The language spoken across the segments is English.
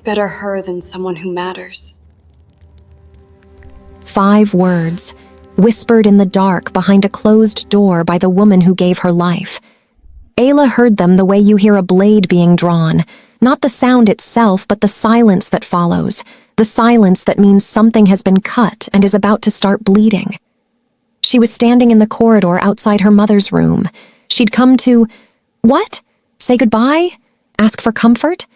Better her than someone who matters. 5 words, whispered in the dark behind a closed door by the woman who gave her life. Ayla heard them the way you hear a blade being drawn, not the sound itself, but the silence that follows, the silence that means something has been cut and is about to start bleeding. She was standing in the corridor outside her mother's room. She'd come to, what? Say goodbye? Ask for comfort?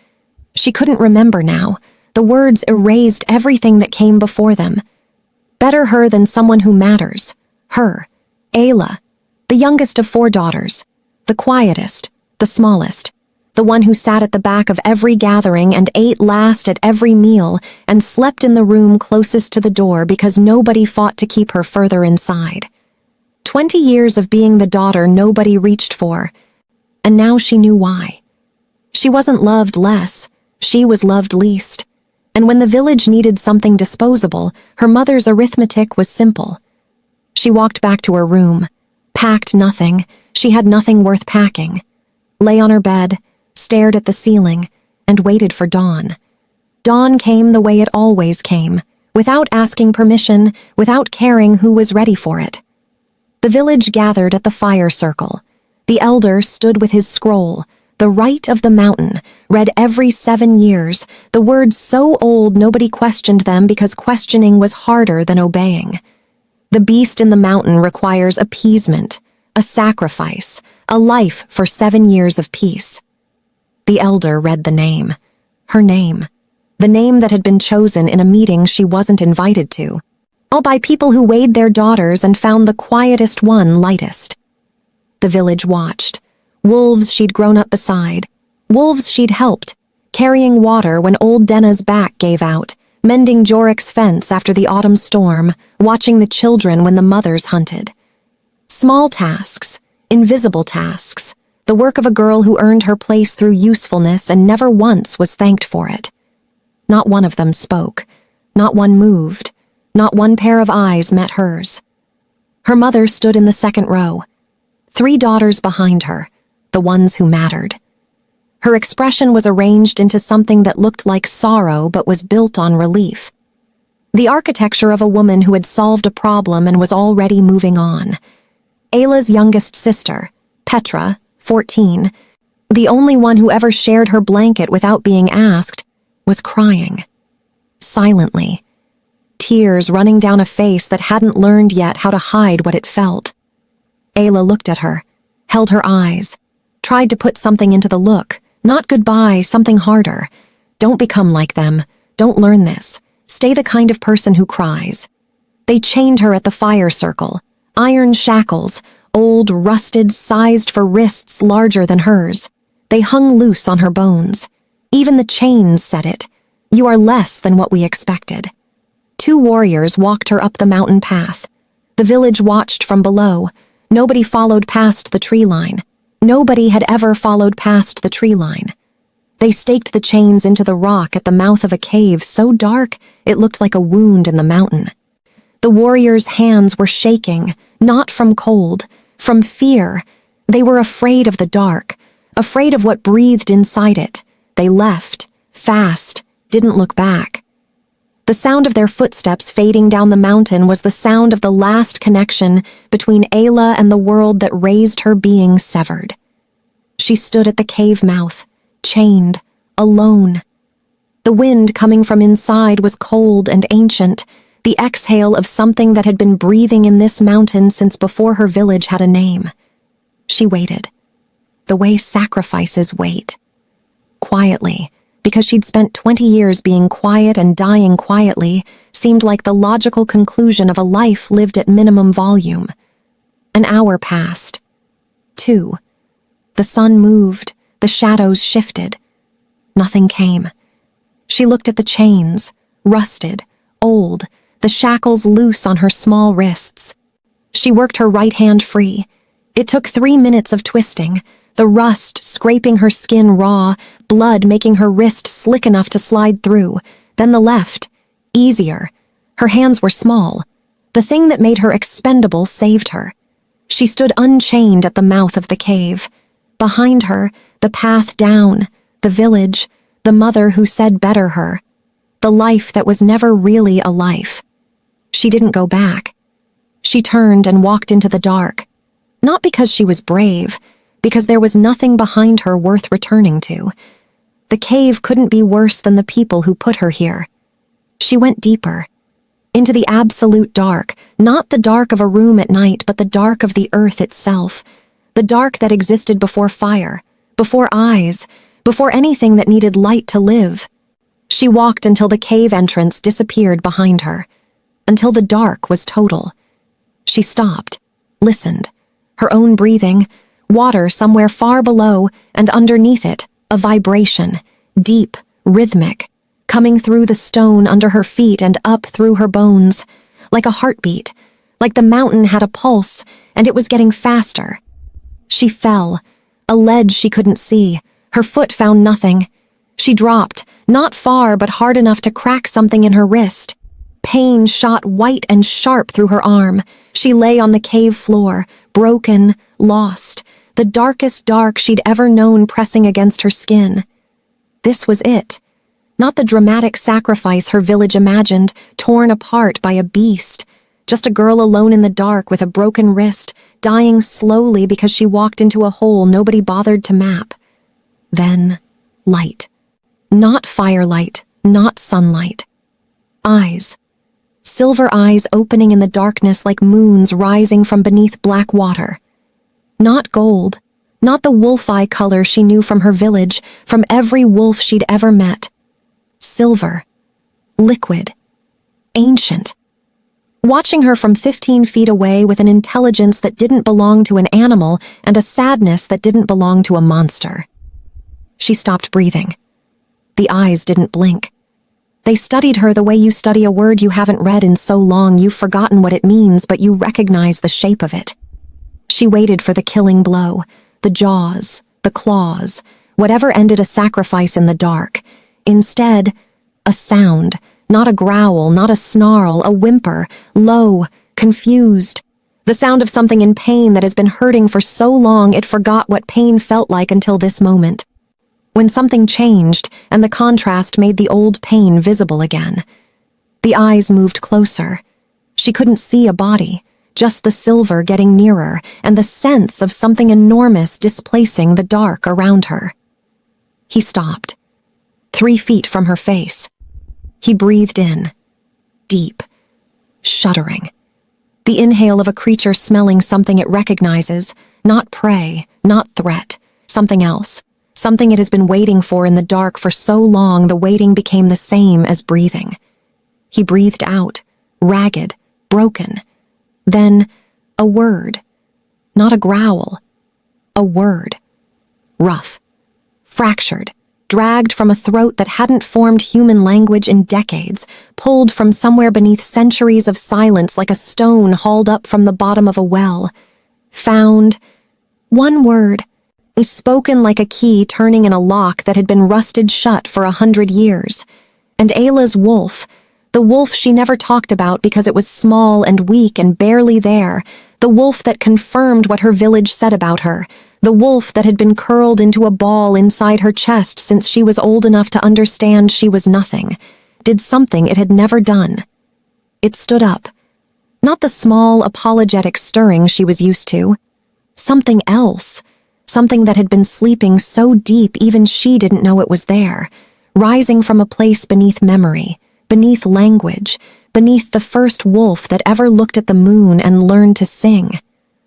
She couldn't remember now. The words erased everything that came before them. Better her than someone who matters. Her, Ayla, the youngest of 4 daughters, the quietest, the smallest, the one who sat at the back of every gathering and ate last at every meal and slept in the room closest to the door because nobody fought to keep her further inside. 20 years of being the daughter nobody reached for, and now she knew why. She wasn't loved less, she was loved least. And when the village needed something disposable, her mother's arithmetic was simple. She walked back to her room, packed nothing, she had nothing worth packing, lay on her bed, stared at the ceiling, and waited for dawn. Dawn came the way it always came, without asking permission, without caring who was ready for it. The village gathered at the fire circle. The elder stood with his scroll, the rite of the mountain, read every 7 years, the words so old nobody questioned them because questioning was harder than obeying. The beast in the mountain requires appeasement, a sacrifice, a life for 7 years of peace. The elder read the name, her name, the name that had been chosen in a meeting she wasn't invited to, all by people who weighed their daughters and found the quietest one lightest. The village watched. Wolves she'd grown up beside, wolves she'd helped, carrying water when old Denna's back gave out, mending Jorik's fence after the autumn storm, watching the children when the mothers hunted. Small tasks, invisible tasks, the work of a girl who earned her place through usefulness and never once was thanked for it. Not one of them spoke, not one moved, not one pair of eyes met hers. Her mother stood in the second row, 3 daughters behind her, the ones who mattered. Her expression was arranged into something that looked like sorrow but was built on relief. The architecture of a woman who had solved a problem and was already moving on. Ayla's youngest sister, Petra, 14, the only one who ever shared her blanket without being asked, was crying. Silently. Tears running down a face that hadn't learned yet how to hide what it felt. Ayla looked at her, held her eyes, tried to put something into the look, not goodbye, something harder. Don't become like them. Don't learn this. Stay the kind of person who cries. They chained her at the fire circle, iron shackles, old, rusted, sized for wrists larger than hers. They hung loose on her bones. Even the chains said it. You are less than what we expected. 2 warriors walked her up the mountain path. The village watched from below. Nobody followed past the tree line. Nobody had ever followed past the tree line. They staked the chains into the rock at the mouth of a cave so dark it looked like a wound in the mountain. The warriors' hands were shaking, not from cold, from fear. They were afraid of the dark, afraid of what breathed inside it. They left, fast, didn't look back. The sound of their footsteps fading down the mountain was the sound of the last connection between Ayla and the world that raised her being severed. She stood at the cave mouth, chained, alone. The wind coming from inside was cold and ancient, the exhale of something that had been breathing in this mountain since before her village had a name. She waited, the way sacrifices wait. Quietly, because she'd spent 20 years being quiet and dying quietly, seemed like the logical conclusion of a life lived at minimum volume. An hour passed. 2. The sun moved, the shadows shifted. Nothing came. She looked at the chains, rusted, old, the shackles loose on her small wrists. She worked her right hand free. It took 3 minutes of twisting, the rust scraping her skin raw, blood making her wrist slick enough to slide through, then the left, easier. Her hands were small. The thing that made her expendable saved her. She stood unchained at the mouth of the cave. Behind her, the path down, the village, The mother who said better her. The life that was never really a life. She didn't go back. She turned and walked into the dark. Not because she was brave, because there was nothing behind her worth returning to. The cave couldn't be worse than the people who put her here. She went deeper. Into the absolute dark, not the dark of a room at night, but the dark of the earth itself. The dark that existed before fire, before eyes, before anything that needed light to live. She walked until the cave entrance disappeared behind her, until the dark was total. She stopped, listened. Her own breathing, water somewhere far below, and underneath it, a vibration, deep, rhythmic, coming through the stone under her feet and up through her bones, like a heartbeat, like the mountain had a pulse, and it was getting faster. She fell, a ledge she couldn't see. Her foot found nothing. She dropped, not far but hard enough to crack something in her wrist. Pain shot white and sharp through her arm. She lay on the cave floor, broken, lost, the darkest dark she'd ever known pressing against her skin. This was it. Not the dramatic sacrifice her village imagined, torn apart by a beast. Just a girl alone in the dark with a broken wrist, dying slowly because she walked into a hole nobody bothered to map. Then, light. Not firelight, not sunlight. Eyes. Silver eyes opening in the darkness like moons rising from beneath black water. Not gold, not the wolf eye color she knew from her village, from every wolf she'd ever met. Silver. Liquid. Ancient. Watching her from 15 feet away with an intelligence that didn't belong to an animal and a sadness that didn't belong to a monster. She stopped breathing. The eyes didn't blink. They studied her the way you study a word you haven't read in so long you've forgotten what it means, but you recognize the shape of it. She waited for the killing blow, the jaws, the claws, whatever ended a sacrifice in the dark. Instead, a sound, not a growl, not a snarl, a whimper, low, confused. The sound of something in pain that has been hurting for so long it forgot what pain felt like until this moment. When something changed and the contrast made the old pain visible again. The eyes moved closer. She couldn't see a body, just the silver getting nearer and the sense of something enormous displacing the dark around her. He stopped, 3 feet from her face. He breathed in, deep, shuddering. The inhale of a creature smelling something it recognizes, not prey, not threat, something else. Something it has been waiting for in the dark for so long the waiting became the same as breathing. He breathed out, ragged, broken. Then, a word. Not a growl. A word. Rough. Fractured. Dragged from a throat that hadn't formed human language in decades, pulled from somewhere beneath centuries of silence like a stone hauled up from the bottom of a well. Found. One word. Spoken like a key turning in a lock that had been rusted shut for 100 years. And Ayla's wolf, the wolf she never talked about because it was small and weak and barely there, the wolf that confirmed what her village said about her, the wolf that had been curled into a ball inside her chest since she was old enough to understand she was nothing, did something it had never done. It stood up. Not the small, apologetic stirring she was used to. Something else. Something that had been sleeping so deep even she didn't know it was there, rising from a place beneath memory, beneath language, beneath the first wolf that ever looked at the moon and learned to sing.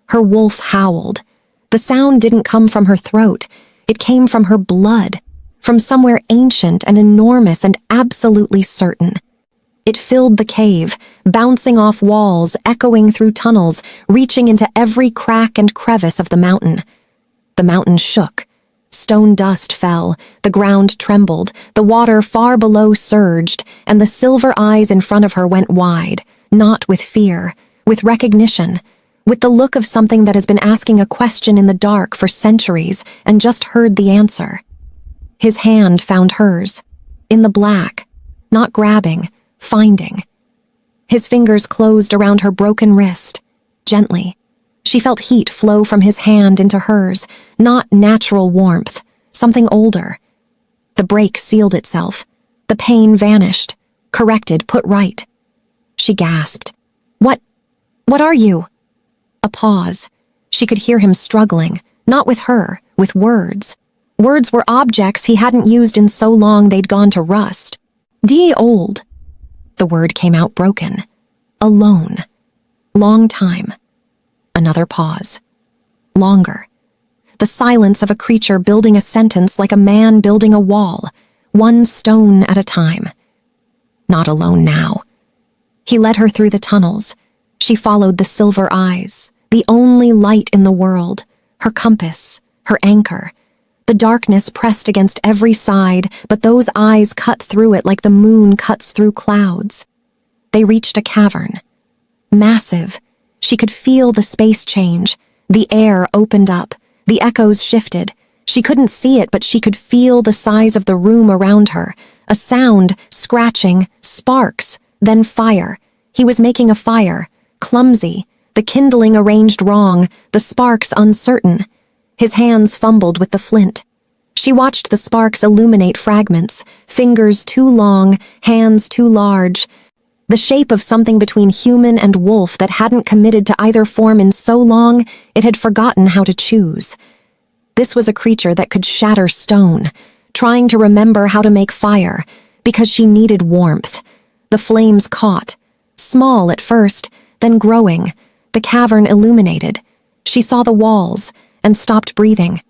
Her wolf howled. The sound didn't come from her throat. It came from her blood, from somewhere ancient and enormous and absolutely certain. It filled the cave, bouncing off walls, echoing through tunnels, reaching into every crack and crevice of the mountain. The mountain shook. Stone dust fell, the ground trembled, the water far below surged, and the silver eyes in front of her went wide, not with fear, with recognition, with the look of something that has been asking a question in the dark for centuries and just heard the answer. His hand found hers, in the black, not grabbing, finding. His fingers closed around her broken wrist, gently. She felt heat flow from his hand into hers, not natural warmth, something older. The break sealed itself. The pain vanished. Corrected, put right. She gasped. What are you? A pause. She could hear him struggling, not with her, with words. Words were objects he hadn't used in so long they'd gone to rust. "Die old." The word came out broken. Alone. Long time. Another pause. Longer. The silence of a creature building a sentence like a man building a wall, one stone at a time. Not alone now. He led her through the tunnels. She followed the silver eyes, the only light in the world, her compass, her anchor. The darkness pressed against every side, but those eyes cut through it like the moon cuts through clouds. They reached a cavern. Massive. She could feel the space change. The air opened up. The echoes shifted. She couldn't see it, but she could feel the size of the room around her. A sound, scratching, sparks, then fire. He was making a fire. Clumsy, the kindling arranged wrong, the sparks uncertain. His hands fumbled with the flint. She watched the sparks illuminate fragments, fingers too long, hands too large, the shape of something between human and wolf that hadn't committed to either form in so long it had forgotten how to choose. This was a creature that could shatter stone, trying to remember how to make fire, because she needed warmth. The flames caught, small at first, then growing, the cavern illuminated. She saw the walls and stopped breathing.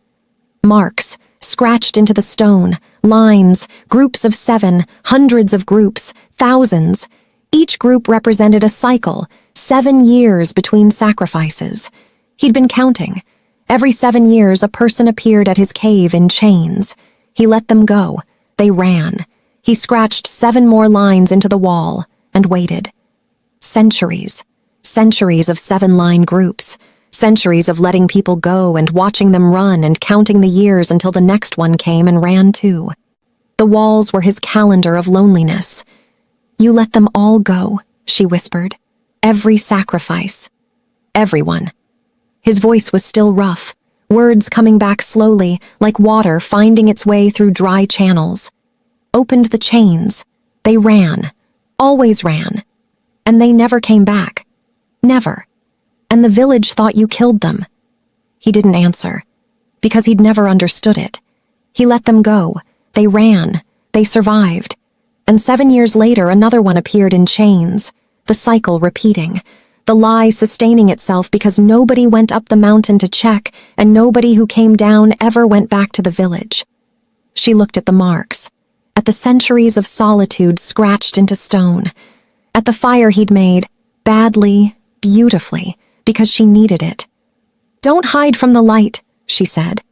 Marks, scratched into the stone, lines, groups of 7, hundreds of groups, thousands. Each group represented a cycle, 7 years between sacrifices. He'd been counting. Every 7 years a person appeared at his cave in chains. He let them go. They ran. He scratched 7 more lines into the wall and waited. Centuries. Centuries of 7-line groups. Centuries of letting people go and watching them run and counting the years until the next one came and ran too. The walls were his calendar of loneliness. "You let them all go," she whispered. "Every sacrifice. Everyone." His voice was still rough, words coming back slowly, like water finding its way through dry channels. Opened the chains. They ran. Always ran. And they never came back. Never. And the village thought you killed them. He didn't answer, because he'd never understood it. He let them go. They ran. They survived. And 7 years later, another one appeared in chains, the cycle repeating, the lie sustaining itself because nobody went up the mountain to check, and nobody who came down ever went back to the village. She looked at the marks, at the centuries of solitude scratched into stone, at the fire he'd made, badly, beautifully, because she needed it. "Don't hide from the light," she said.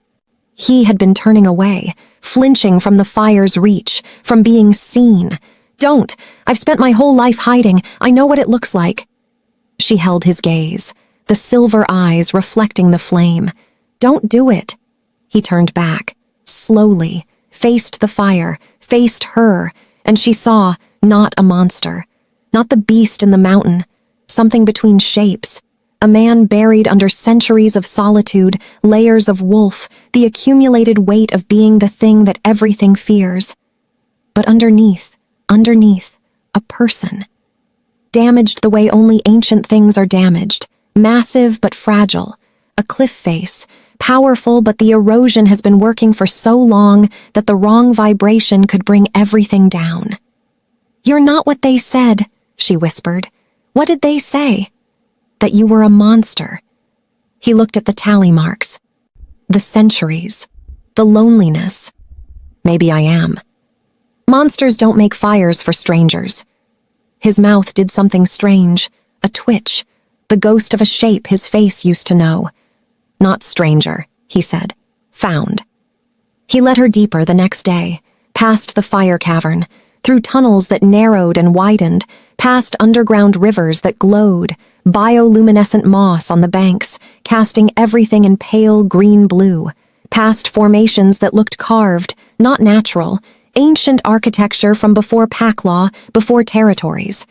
He had been turning away, flinching from the fire's reach, from being seen. "Don't! I've spent my whole life hiding. I know what it looks like." She held his gaze, the silver eyes reflecting the flame. "Don't do it." He turned back, slowly, faced the fire, faced her, and she saw not a monster, not the beast in the mountain, something between shapes. A man buried under centuries of solitude, layers of wolf, the accumulated weight of being the thing that everything fears. But underneath, a person. Damaged the way only ancient things are damaged, massive but fragile, a cliff face, powerful but the erosion has been working for so long that the wrong vibration could bring everything down. "You're not what they said," she whispered. "What did they say?" "That you were a monster." He looked at the tally marks. The centuries. The loneliness. "Maybe I am." "Monsters don't make fires for strangers." His mouth did something strange, a twitch, the ghost of a shape his face used to know. "Not stranger," he said. "Found." He led her deeper the next day, past the fire cavern, through tunnels that narrowed and widened, past underground rivers that glowed, bioluminescent moss on the banks, casting everything in pale green blue, past formations that looked carved, not natural, ancient architecture from before pack law, before territories.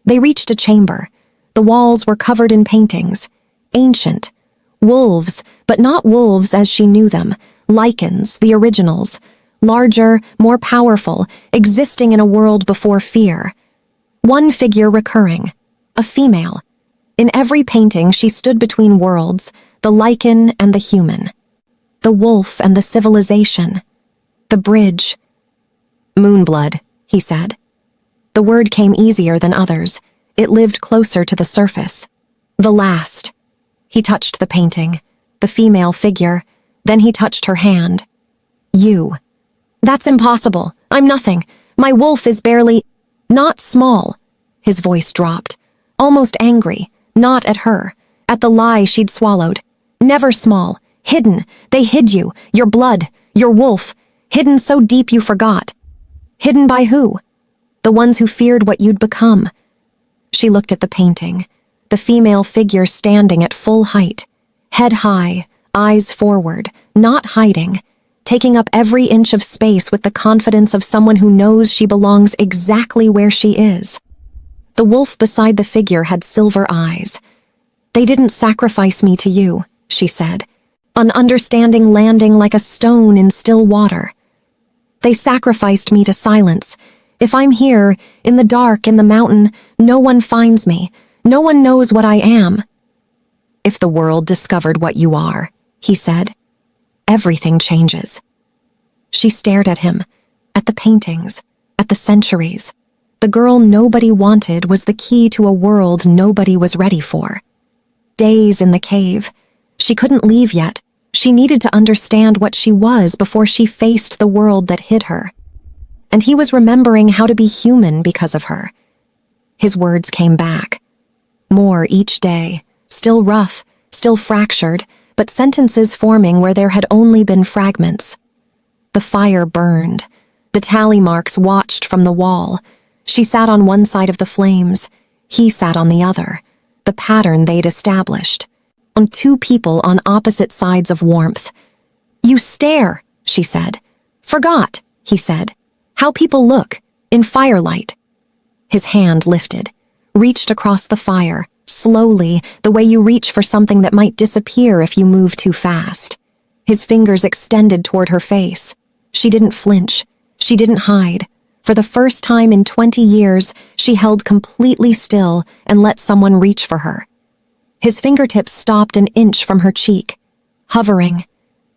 They reached a chamber. The walls were covered in paintings. Ancient. Wolves, but not wolves as she knew them. Lichens, the originals. larger, more powerful, existing in a world before fear. One figure recurring, a female. In every painting, she stood between worlds, the lichen and the human, the wolf and the civilization, the bridge. Moonblood, he said. The word came easier than others. It lived closer to the surface. The last. He touched the painting, the female figure, then he touched her hand. You. That's impossible. I'm nothing. My wolf is barely... Not small. His voice dropped, almost angry, not at her, at the lie she'd swallowed. Never small. Hidden. They hid you, your blood, your wolf, hidden so deep you forgot. Hidden by who? The ones who feared what you'd become. She looked at the painting, the female figure standing at full height, head high, eyes forward, not hiding, taking up every inch of space with the confidence of someone who knows she belongs exactly where she is. The wolf beside the figure had silver eyes. They didn't sacrifice me to you, she said, an understanding landing like a stone in still water. They sacrificed me to silence. If I'm here, in the dark, in the mountain, no one finds me. No one knows what I am. If the world discovered what you are, he said, everything changes. She stared at him, at the paintings, at the centuries. The girl nobody wanted was the key to a world nobody was ready for. Days in the cave. She couldn't leave yet. She needed to understand what she was before she faced the world that hid her. And he was remembering how to be human because of her. His words came back. More each day, still rough, still fractured, but sentences forming where there had only been fragments. The fire burned. The tally marks watched from the wall. She sat on one side of the flames. He sat on the other. The pattern they'd established. On two people on opposite sides of warmth. You stare, she said. Forgot, he said. How people look, in firelight. His hand lifted, reached across the fire, slowly, the way you reach for something that might disappear if you move too fast. His fingers extended toward her face. She didn't flinch. She didn't hide. For the first time in 20 years, she held completely still and let someone reach for her. His fingertips stopped an inch from her cheek, hovering.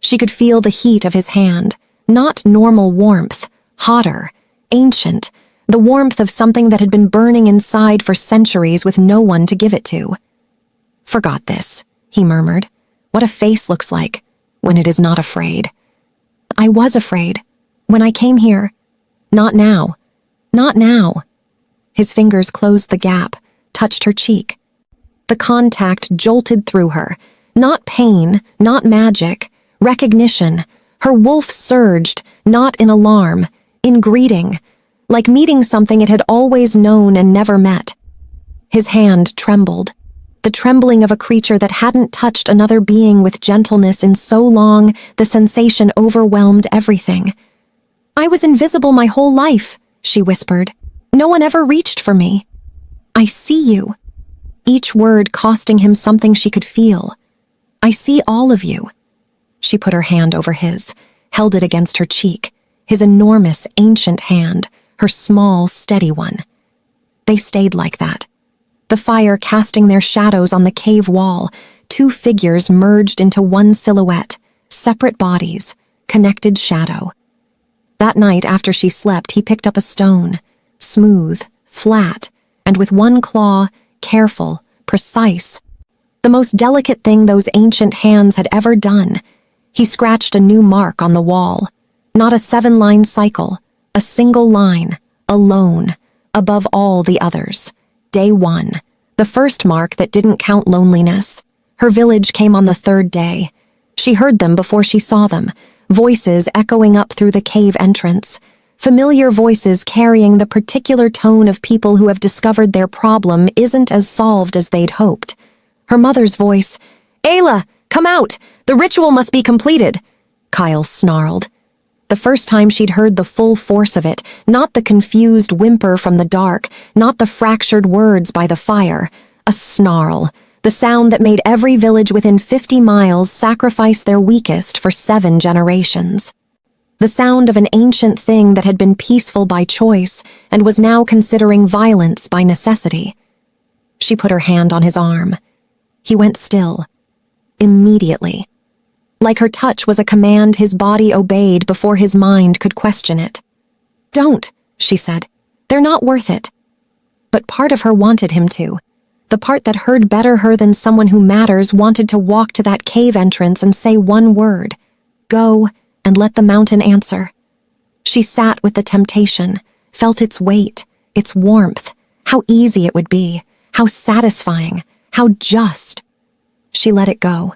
She could feel the heat of his hand, not normal warmth, hotter, ancient, the warmth of something that had been burning inside for centuries with no one to give it to. Forgot this, he murmured. What a face looks like, when it is not afraid. I was afraid, when I came here. Not now. Not now. His fingers closed the gap, touched her cheek. The contact jolted through her. Not pain, not magic, recognition. Her wolf surged, not in alarm, in greeting, like meeting something it had always known and never met. His hand trembled, the trembling of a creature that hadn't touched another being with gentleness in so long the sensation overwhelmed everything. I was invisible my whole life, she whispered. No one ever reached for me. I see you. Each word costing him something she could feel. I see all of you. She put her hand over his, held it against her cheek, his enormous, ancient hand, her small, steady one. They stayed like that. The fire casting their shadows on the cave wall, two figures merged into one silhouette, separate bodies, connected shadow. That night after she slept, he picked up a stone, smooth, flat, and with one claw, careful, precise. The most delicate thing those ancient hands had ever done. He scratched a new mark on the wall. Not a 7-line cycle, a single line, alone, above all the others. Day 1, the first mark that didn't count loneliness. Her village came on the 3rd day. She heard them before she saw them, voices echoing up through the cave entrance, familiar voices carrying the particular tone of people who have discovered their problem isn't as solved as they'd hoped. Her mother's voice, Ayla, come out! The ritual must be completed! Kyle snarled. The first time she'd heard the full force of it, not the confused whimper from the dark, not the fractured words by the fire, a snarl, the sound that made every village within 50 miles sacrifice their weakest for 7 generations. The sound of an ancient thing that had been peaceful by choice and was now considering violence by necessity. She put her hand on his arm. He went still. Immediately. Like her touch was a command his body obeyed before his mind could question it. "Don't," she said. "They're not worth it." But part of her wanted him to. The part that heard better her than someone who matters wanted to walk to that cave entrance and say one word. Go, and let the mountain answer. She sat with the temptation, felt its weight, its warmth, how easy it would be, how satisfying, how just. She let it go.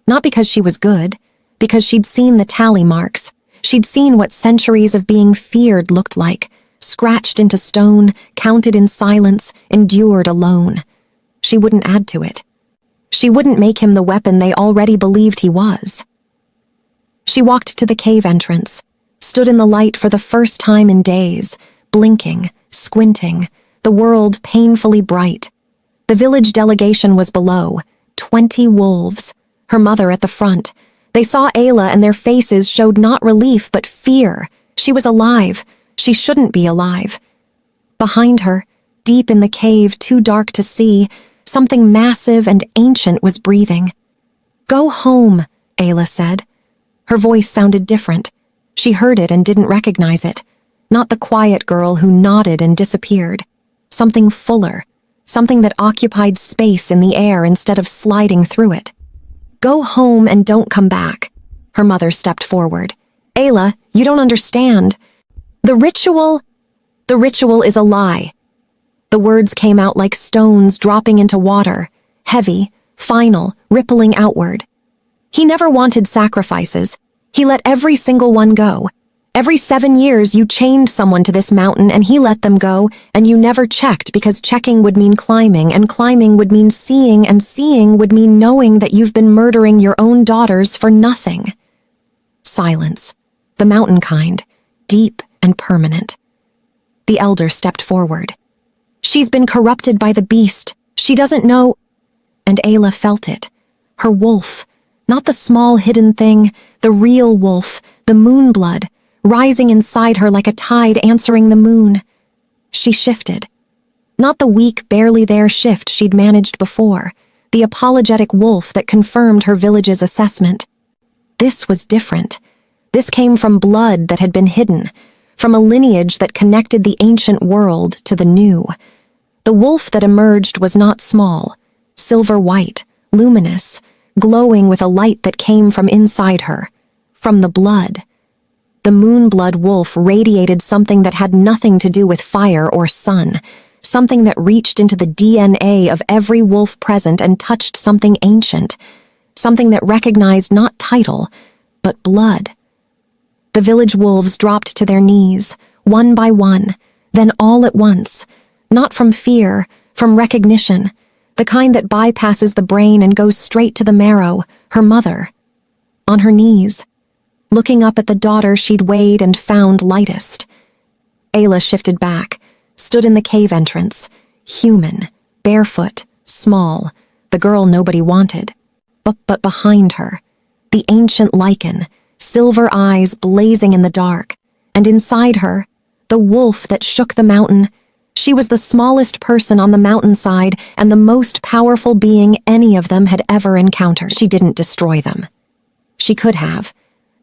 Not because she was good, because she'd seen the tally marks. She'd seen what centuries of being feared looked like, scratched into stone, counted in silence, endured alone. She wouldn't add to it. She wouldn't make him the weapon they already believed he was. She walked to the cave entrance, stood in the light for the first time in days, blinking, squinting, the world painfully bright. The village delegation was below, 20 wolves, her mother at the front. They saw Ayla and their faces showed not relief but fear. She was alive. She shouldn't be alive. Behind her, deep in the cave, too dark to see, something massive and ancient was breathing. "Go home," Ayla said. Her voice sounded different. She heard it and didn't recognize it. Not the quiet girl who nodded and disappeared. Something fuller. Something that occupied space in the air instead of sliding through it. "Go home and don't come back." Her mother stepped forward. "Ayla, you don't understand. The ritual is a lie." The words came out like stones dropping into water, heavy, final, rippling outward. He never wanted sacrifices. He let every single one go. Every 7 years you chained someone to this mountain and he let them go, and you never checked because checking would mean climbing, and climbing would mean seeing, and seeing would mean knowing that you've been murdering your own daughters for nothing. Silence. The mountain kind. Deep and permanent. The elder stepped forward. "She's been corrupted by the beast. She doesn't know—" And Ayla felt it. Her wolf. Not the small hidden thing, the real wolf, the moon blood, rising inside her like a tide answering the moon. She shifted. Not the weak, barely there shift she'd managed before, the apologetic wolf that confirmed her village's assessment. This was different. This came from blood that had been hidden, from a lineage that connected the ancient world to the new. The wolf that emerged was not small, silver-white, luminous, glowing with a light that came from inside her, from the blood. The moon-blood wolf radiated something that had nothing to do with fire or sun, something that reached into the DNA of every wolf present and touched something ancient, something that recognized not title, but blood. The village wolves dropped to their knees, one by one, then all at once, not from fear, from recognition, the kind that bypasses the brain and goes straight to the marrow, her mother. On her knees, looking up at the daughter she'd weighed and found lightest. Ayla shifted back, stood in the cave entrance, human, barefoot, small, the girl nobody wanted. But behind her, the ancient lichen, silver eyes blazing in the dark, and inside her, the wolf that shook the mountain. She was the smallest person on the mountainside and the most powerful being any of them had ever encountered. She didn't destroy them. She could have.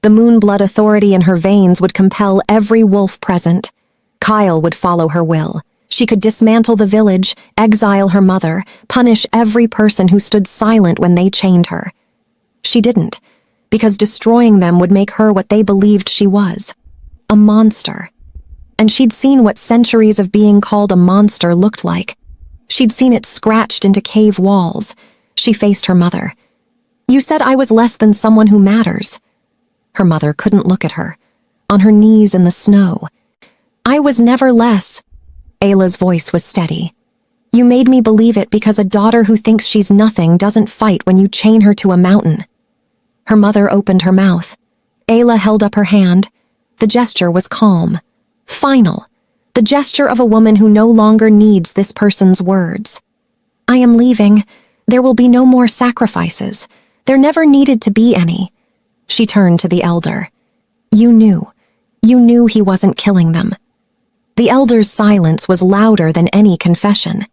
The moon-blood authority in her veins would compel every wolf present. Kyle would follow her will. She could dismantle the village, exile her mother, punish every person who stood silent when they chained her. She didn't, because destroying them would make her what they believed she was. A monster. And she'd seen what centuries of being called a monster looked like. She'd seen it scratched into cave walls. She faced her mother. "You said I was less than someone who matters." Her mother couldn't look at her, on her knees in the snow. "I was never less." Ayla's voice was steady. "You made me believe it because a daughter who thinks she's nothing doesn't fight when you chain her to a mountain." Her mother opened her mouth. Ayla held up her hand. The gesture was calm. Final. The gesture of a woman who no longer needs this person's words. "I am leaving. There will be no more sacrifices. There never needed to be any." She turned to the elder. You knew. You knew he wasn't killing them. The elder's silence was louder than any confession.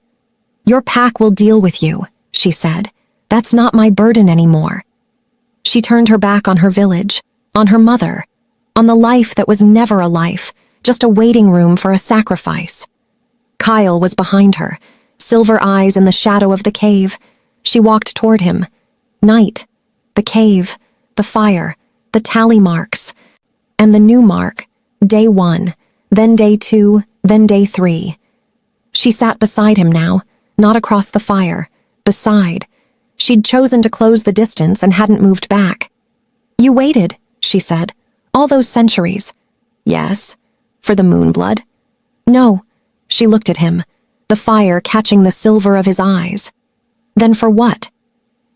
Your pack will deal with you, she said. That's not my burden anymore. She turned her back on her village, on her mother, on the life that was never a life, just a waiting room for a sacrifice. Kyle was behind her, silver eyes in the shadow of the cave. She walked toward him. Night, the cave, the fire, the tally marks, and the new mark, day 1, then day 2, then day 3. She sat beside him now, not across the fire, beside. She'd chosen to close the distance and hadn't moved back. You waited, she said, all those centuries. Yes, for the moonblood. No, she looked at him, the fire catching the silver of his eyes. Then for what?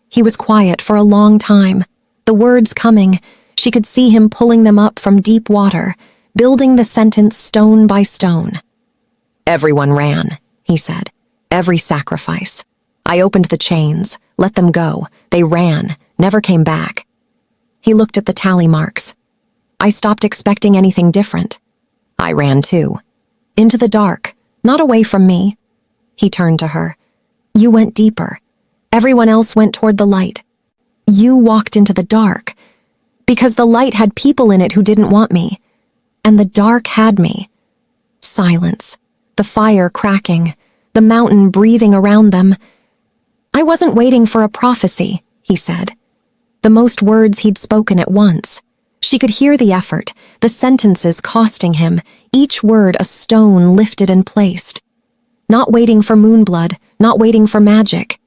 He was quiet for a long time, the words coming. She could see him pulling them up from deep water, building the sentence stone by stone. Everyone ran, he said. Every sacrifice. I opened the chains, let them go. They ran, never came back. He looked at the tally marks. I stopped expecting anything different. I ran too. Into the dark, not away from me. He turned to her. You went deeper. Everyone else went toward the light. You walked into the dark, because the light had people in it who didn't want me, and the dark had me. Silence, the fire cracking, the mountain breathing around them. I wasn't waiting for a prophecy, he said. The most words he'd spoken at once. She could hear the effort, the sentences costing him, each word a stone lifted and placed. Not waiting for moonblood, not waiting for magic.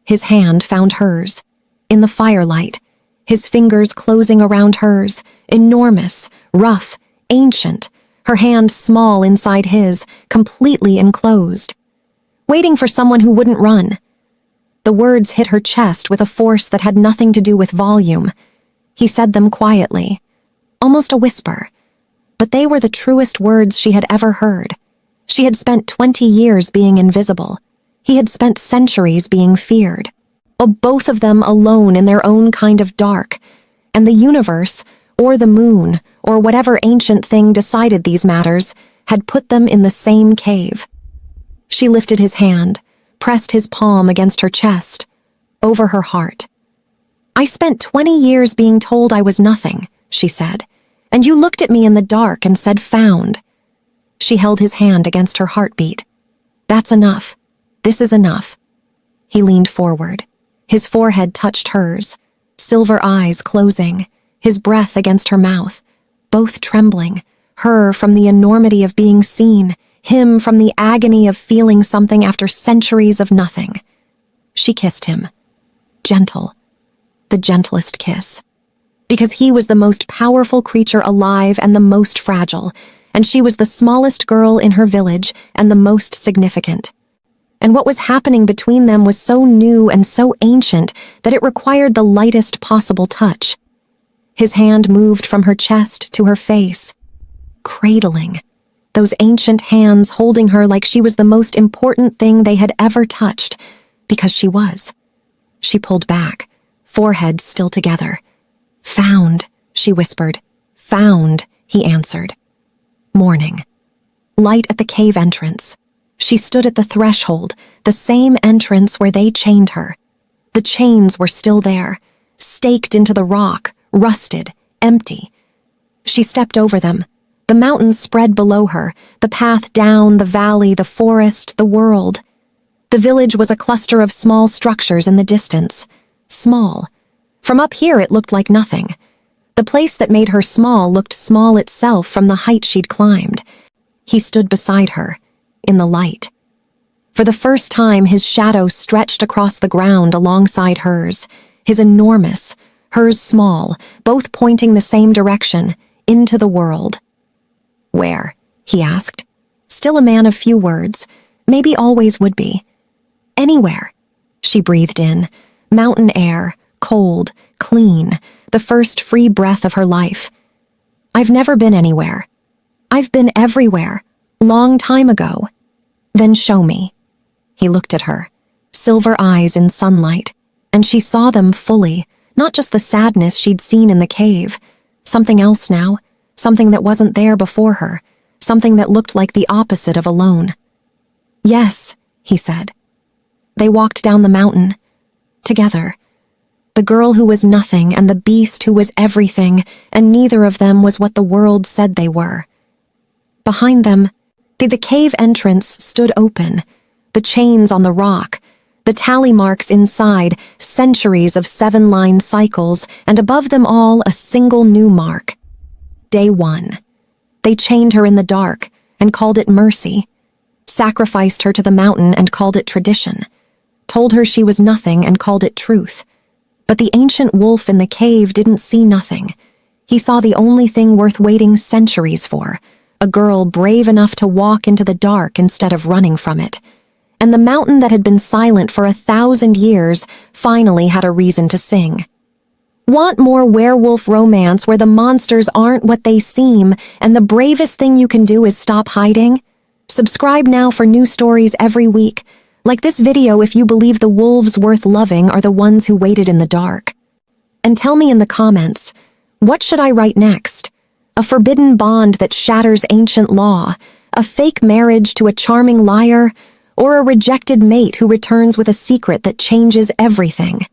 His hand found hers, in the firelight, his fingers closing around hers, enormous, rough, ancient, her hand small inside his, completely enclosed. Waiting for someone who wouldn't run. The words hit her chest with a force that had nothing to do with volume. He said them quietly, almost a whisper, but they were the truest words she had ever heard. She had spent 20 years being invisible. He had spent centuries being feared. Both of them alone in their own kind of dark, and the universe, or the moon, or whatever ancient thing decided these matters, had put them in the same cave. She lifted his hand, pressed his palm against her chest, over her heart. I spent 20 years being told I was nothing, she said, and you looked at me in the dark and said found. She held his hand against her heartbeat. That's enough. This is enough. He leaned forward. His forehead touched hers, silver eyes closing, his breath against her mouth, both trembling, her from the enormity of being seen, him from the agony of feeling something after centuries of nothing. She kissed him. Gentle. The gentlest kiss. Because he was the most powerful creature alive and the most fragile, and she was the smallest girl in her village and the most significant. And what was happening between them was so new and so ancient that it required the lightest possible touch. His hand moved from her chest to her face, cradling, those ancient hands holding her like she was the most important thing they had ever touched, because she was. She pulled back, forehead still together. Found, she whispered. Found, he answered. Morning. Light at the cave entrance. She stood at the threshold, the same entrance where they chained her. The chains were still there, staked into the rock, rusted, empty. She stepped over them. The mountains spread below her, the path down, the valley, the forest, the world. The village was a cluster of small structures in the distance. Small. From up here it looked like nothing. The place that made her small looked small itself from the height she'd climbed. He stood beside her, in the light. For the first time, his shadow stretched across the ground alongside hers, his enormous, hers small, both pointing the same direction, into the world. Where? He asked. Still a man of few words, maybe always would be. Anywhere. She breathed in, mountain air, cold, clean, the first free breath of her life. I've never been anywhere. I've been everywhere, long time ago. Then show me. He looked at her, silver eyes in sunlight, and she saw them fully, not just the sadness she'd seen in the cave, Something else now, something that wasn't there before her, something that looked like the opposite of alone. "Yes," he said. They walked down the mountain, together. The girl who was nothing and the beast who was everything, and neither of them was what the world said they were. Behind them, the cave entrance stood open, the chains on the rock, the tally marks inside, centuries of 7-line cycles, and above them all a single new mark. Day 1. They chained her in the dark and called it mercy, sacrificed her to the mountain and called it tradition, told her she was nothing and called it truth. But the ancient wolf in the cave didn't see nothing. He saw the only thing worth waiting centuries for, a girl brave enough to walk into the dark instead of running from it. And the mountain that had been silent for 1,000 years finally had a reason to sing. Want more werewolf romance where the monsters aren't what they seem and the bravest thing you can do is stop hiding? Subscribe now for new stories every week. Like this video if you believe the wolves worth loving are the ones who waited in the dark. And tell me in the comments, what should I write next? A forbidden bond that shatters ancient law, a fake marriage to a charming liar, or a rejected mate who returns with a secret that changes everything?